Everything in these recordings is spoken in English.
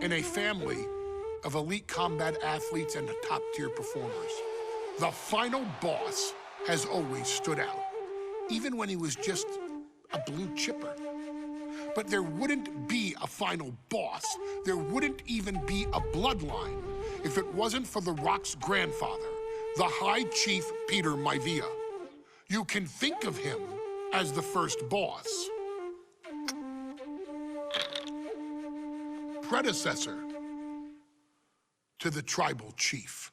in a family of elite combat athletes and top-tier performers. The final boss has always stood out, even when he was just a blue chipper. But there wouldn't be a final boss. There wouldn't even be a bloodline if it wasn't for The Rock's grandfather, the High Chief Peter Maivia. You can think of him as the first boss. Predecessor to the tribal chief.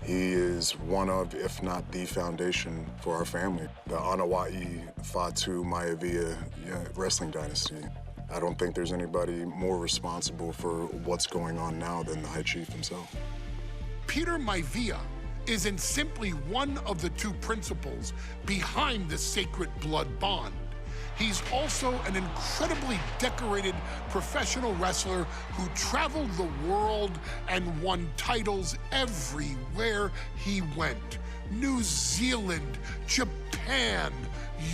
He is one of, if not the foundation for our family. The Anawa'i Fatu Maivia wrestling dynasty. I don't think there's anybody more responsible for what's going on now than the High Chief himself. Peter Maivia isn't simply one of the two principals behind the sacred blood bond. He's also an incredibly decorated professional wrestler who traveled the world and won titles everywhere he went. New Zealand, Japan,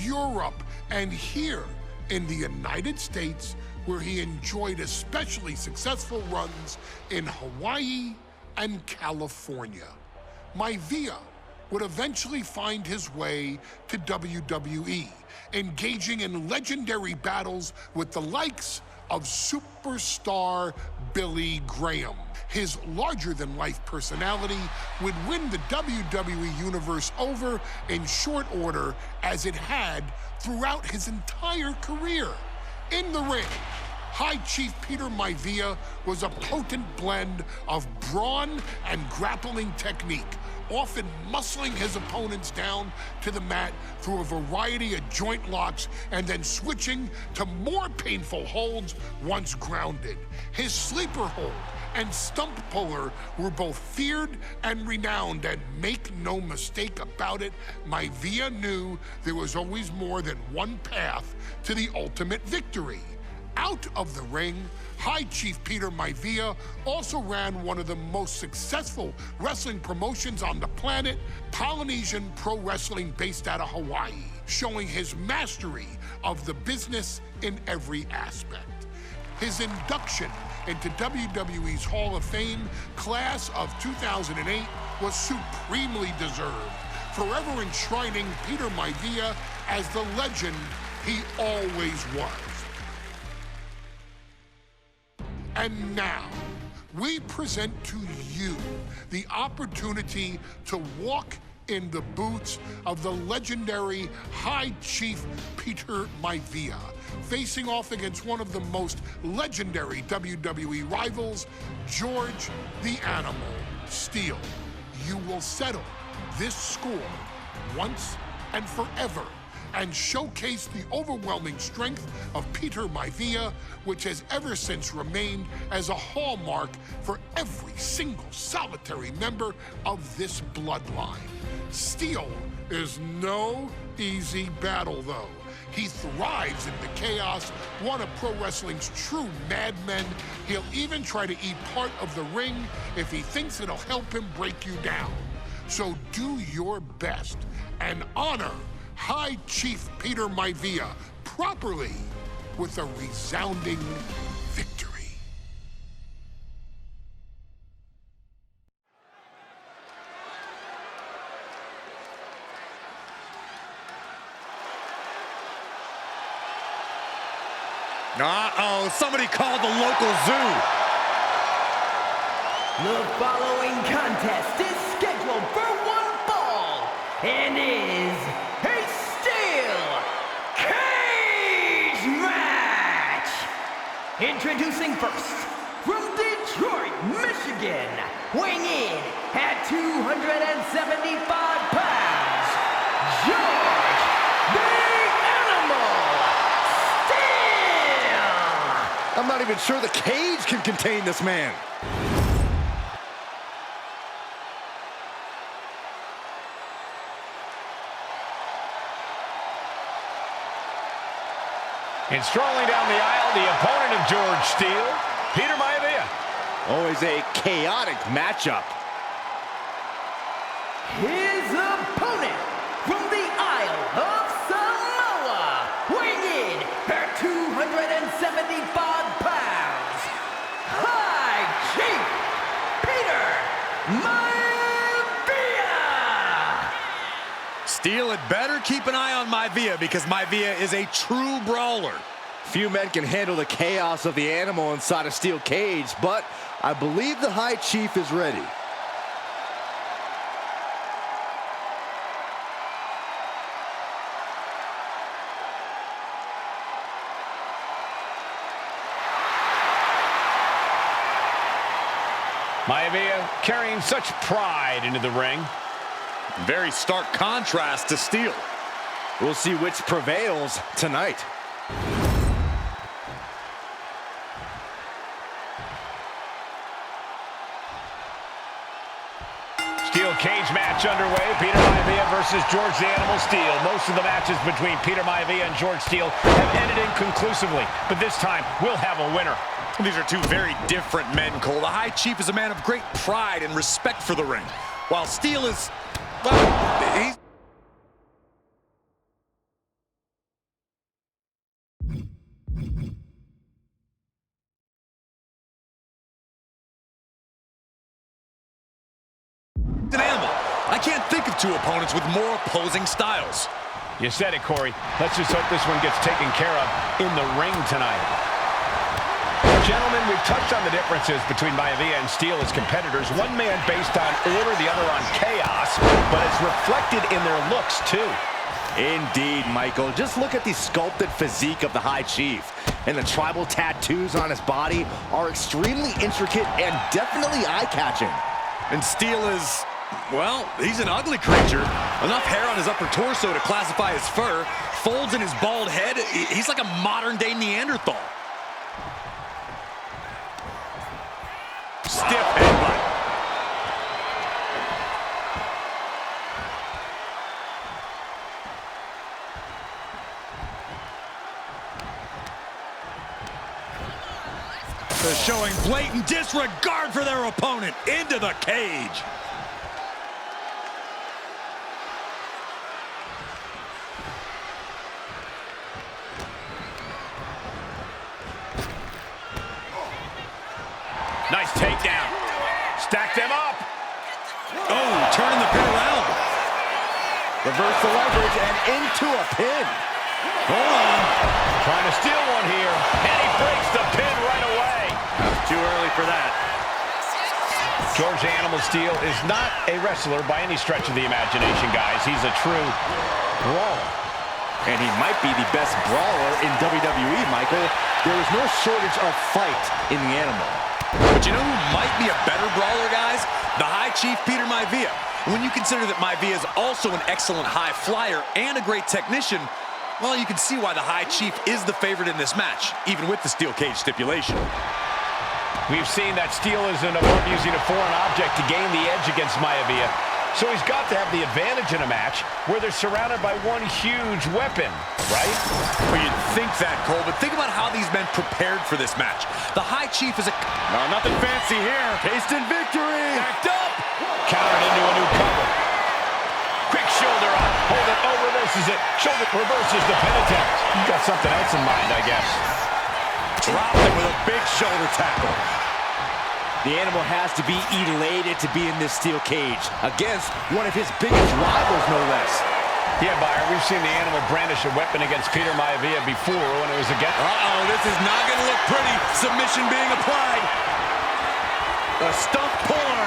Europe, and here in the United States, where he enjoyed especially successful runs in Hawaii and California. Maivia would eventually find his way to WWE, engaging in legendary battles with the likes of superstar Billy Graham. His larger-than-life personality would win the WWE Universe over in short order, as it had throughout his entire career. In the ring, High Chief Peter Maivia was a potent blend of brawn and grappling technique, often muscling his opponents down to the mat through a variety of joint locks and then switching to more painful holds once grounded. His sleeper hold and stump puller were both feared and renowned, and make no mistake about it, Maivia knew there was always more than one path to the ultimate victory. Out of the ring, High Chief Peter Maivia also ran one of the most successful wrestling promotions on the planet, Polynesian Pro Wrestling, based out of Hawaii, showing his mastery of the business in every aspect. His induction into WWE's Hall of Fame class of 2008 was supremely deserved, forever enshrining Peter Maivia as the legend he always was. And now, we present to you the opportunity to walk in the boots of the legendary High Chief Peter Maivia, facing off against one of the most legendary WWE rivals, George the Animal Steele. You will settle this score once and forever, and showcase the overwhelming strength of Peter Maivia, which has ever since remained as a hallmark for every single solitary member of this bloodline. Steele is no easy battle, though. He thrives in the chaos, one of pro wrestling's true madmen. He'll even try to eat part of the ring if he thinks it'll help him break you down. So do your best and honor High Chief Peter Maivia properly with a resounding victory. Uh-oh, somebody called the local zoo. The following contest is scheduled for one fall and is a steel cage match. Introducing first, from Detroit, Michigan, weighing in at 275 pounds, George the Animal Steele. I'm not even sure the cage can contain this man. And strolling down the aisle, the opponent of George Steele, Peter Maivia. Always a chaotic matchup. His opponent from the Isle of Samoa, weighing in at 275 pounds, keep an eye on Maivia because Maivia is a true brawler. Few men can handle the chaos of the animal inside a steel cage, but I believe the High Chief is ready. Maivia carrying such pride into the ring. Very stark contrast to Steel. We'll see which prevails tonight. Steel cage match underway. Peter Maivia versus George the Animal Steel. Most of the matches between Peter Maivia and George Steel have ended inconclusively, but this time we'll have a winner. These are two very different men, Cole. The High Chief is a man of great pride and respect for the ring, while Steel is, well, he's... an animal. I can't think of two opponents with more opposing styles. You said it, Corey. Let's just hope this one gets taken care of in the ring tonight. Gentlemen, we've touched on the differences between Maivia and Steel as competitors. One man based on order, the other on chaos, but it's reflected in their looks, too. Indeed, Michael. Just look at the sculpted physique of the High Chief. And the tribal tattoos on his body are extremely intricate and definitely eye-catching. And Steel is, well, he's an ugly creature. Enough hair on his upper torso to classify as fur. Folds in his bald head. He's like a modern-day Neanderthal. Stiff headbutt. They're showing blatant disregard for their opponent into the cage. Nice takedown. Stack them up. Oh, turning the pin around. Reverse the leverage and into a pin. Hold on. Trying to steal one here. And he breaks the pin right away. Too early for that. George the Animal Steel is not a wrestler by any stretch of the imagination, guys. He's a true brawler. And he might be the best brawler in WWE, Michael. There is no shortage of fight in the animal. But you know who might be a better brawler, guys? The High Chief, Peter Maivia. When you consider that Maivia is also an excellent high flyer and a great technician, well, you can see why the High Chief is the favorite in this match, even with the steel cage stipulation. We've seen that Steel isn't above using a foreign object to gain the edge against Maivia. So he's got to have the advantage in a match where they're surrounded by one huge weapon, right? Well, you'd think that, Cole, but think about how these men prepared for this match. The High Chief is a... No, nothing fancy here. Tasted victory. Backed up. Countered into a new cover. Quick shoulder up. Hold it. Oh, reverses it. Shoulder reverses the pin attempt. You've got something else in mind, I guess. Dropped him with a big shoulder tackle. The animal has to be elated to be in this steel cage against one of his biggest rivals, no less. Yeah, Byron, we've seen the animal brandish a weapon against Peter Maivia before when it was against... Uh-oh, this is not going to look pretty. Submission being applied. A stump puller.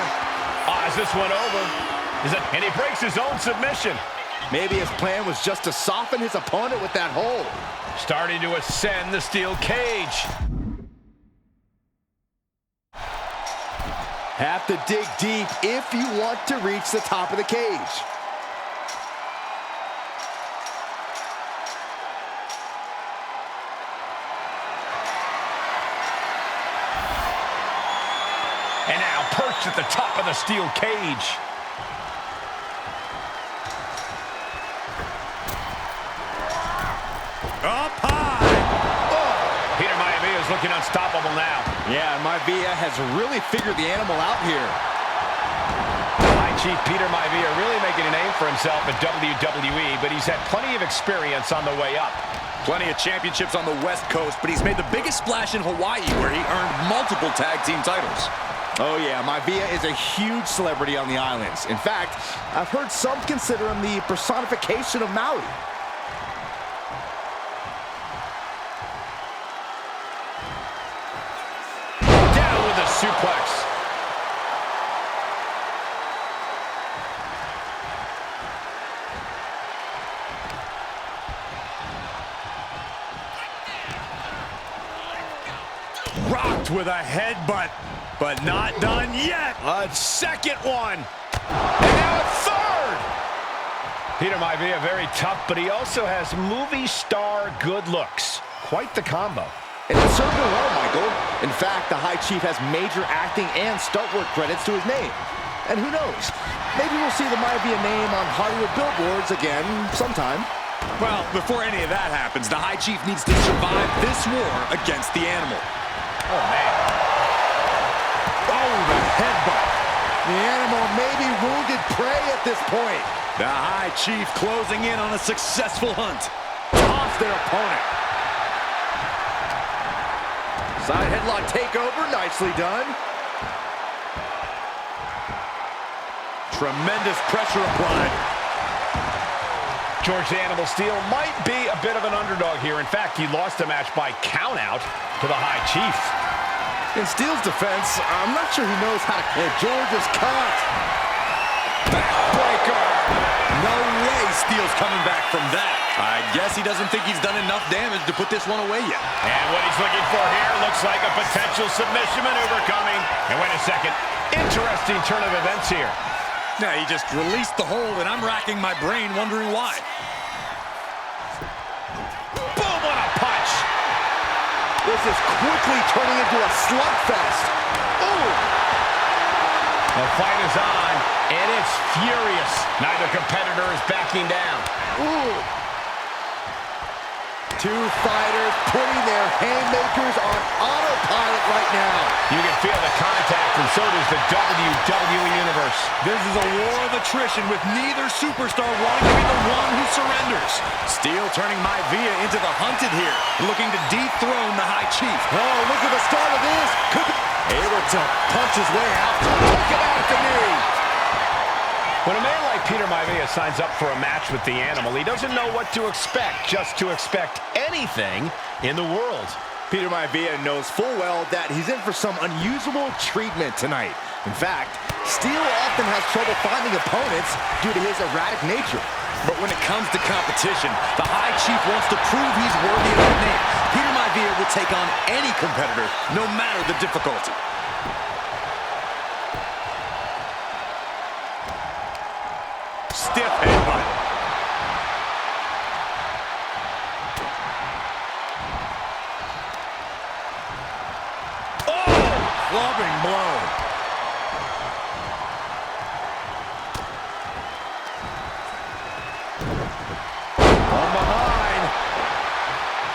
Is this one over? And he breaks his own submission. Maybe his plan was just to soften his opponent with that hold. Starting to ascend the steel cage. Have to dig deep if you want to reach the top of the cage. And now perched at the top of the steel cage. Up high. Oh, Peter Maivia is looking unstoppable now. Yeah, Maivia has really figured the animal out here. High Chief Peter Maivia really making a name for himself at WWE, but he's had plenty of experience on the way up. Plenty of championships on the West Coast, but he's made the biggest splash in Hawaii, where he earned multiple tag team titles. Oh yeah, Maivia is a huge celebrity on the islands. In fact, I've heard some consider him the personification of Maui. Down with a suplex. Rocked with a headbutt, but not done yet. A second one. And now a third. Peter Maivia, very tough, but he also has movie star good looks. Quite the combo. And it served him well, Michael. In fact, the High Chief has major acting and stunt work credits to his name. And who knows? Maybe we'll see the Maivia name on Hollywood billboards again sometime. Well, before any of that happens, the High Chief needs to survive this war against the animal. Oh, man. Oh, the headbutt. The animal may be wounded prey at this point. The High Chief closing in on a successful hunt. Toss their opponent. Side headlock takeover, nicely done. Tremendous pressure applied. George the Animal Steel might be a bit of an underdog here. In fact, he lost the match by countout to the High Chief. In Steel's defense, I'm not sure he knows how to... And George is caught. Backbreaker. No way Steel's coming back from that. I guess he doesn't think he's done enough damage to put this one away yet. And what he's looking for here looks like a potential submission maneuver coming. And wait a second. Interesting turn of events here. Now, he just released the hold, and I'm racking my brain wondering why. Boom, what a punch. This is quickly turning into a slugfest. Ooh! The fight is on, and it's furious. Neither competitor is backing down. Ooh! Two fighters putting their haymakers on autopilot right now. You can feel the contact, and so does the WWE Universe. This is a war of attrition with neither superstar wanting to be the one who surrenders. Steel turning Maivia into the hunted here, looking to dethrone the High Chief. Oh, look at the start of this. Able to punch his way out. Take him out at the knee. When a man like Peter Maivia signs up for a match with the animal, he doesn't know what to expect, just to expect anything in the world. Peter Maivia knows full well that he's in for some unusual treatment tonight. In fact, Steel often has trouble finding opponents due to his erratic nature. But when it comes to competition, the High Chief wants to prove he's worthy of that name. Peter Maivia will take on any competitor, no matter the difficulty. Stiff headbutt. Oh! Clubbing blow. From behind.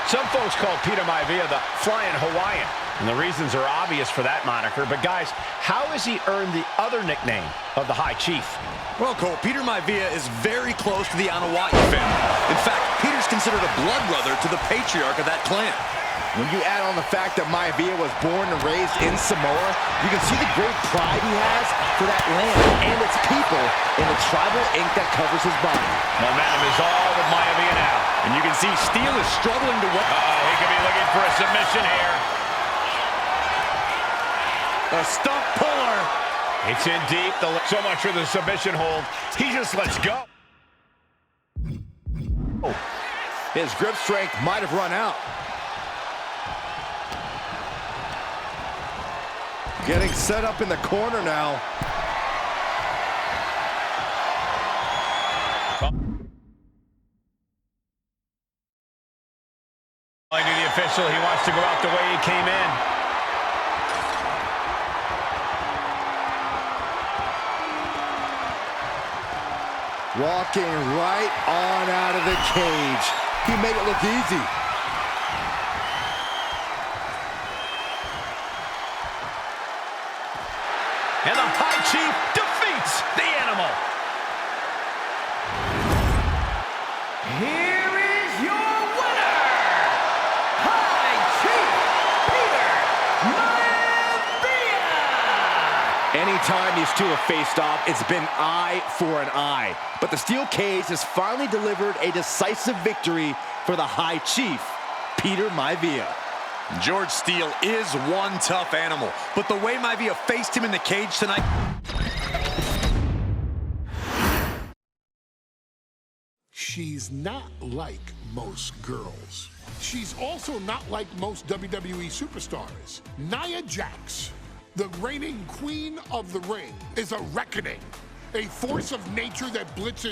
Some folks call Peter Maivia the Flying Hawaiian, and the reasons are obvious for that moniker. But guys, how has he earned the other nickname of the High Chief? Well, Cole, Peter Maivia is very close to the Anawahi family. In fact, Peter's considered a blood brother to the patriarch of that clan. When you add on the fact that Maivia was born and raised in Samoa, you can see the great pride he has for that land and its people in the tribal ink that covers his body. Momentum is all with Maivia now. And you can see Steel is struggling to win. He could be looking for a submission here. A stump puller. It's in deep. So much for the submission hold. He just lets go. His grip strength might have run out. Getting set up in the corner now. To the official, he wants to go out the way he came in. Walking right on out of the cage. He made it look easy. And the High Chief defeats the animal. Here is your winner, High Chief Peter Maivia. time these two have faced off, it's been eye for an eye. But the steel cage has finally delivered a decisive victory for the High Chief, Peter Maivia. George Steele is one tough animal, but the way Maivia faced him in the cage tonight... She's not like most girls. She's also not like most WWE superstars. Nia Jax, the reigning queen of the ring, is a reckoning, a force of nature that blitzes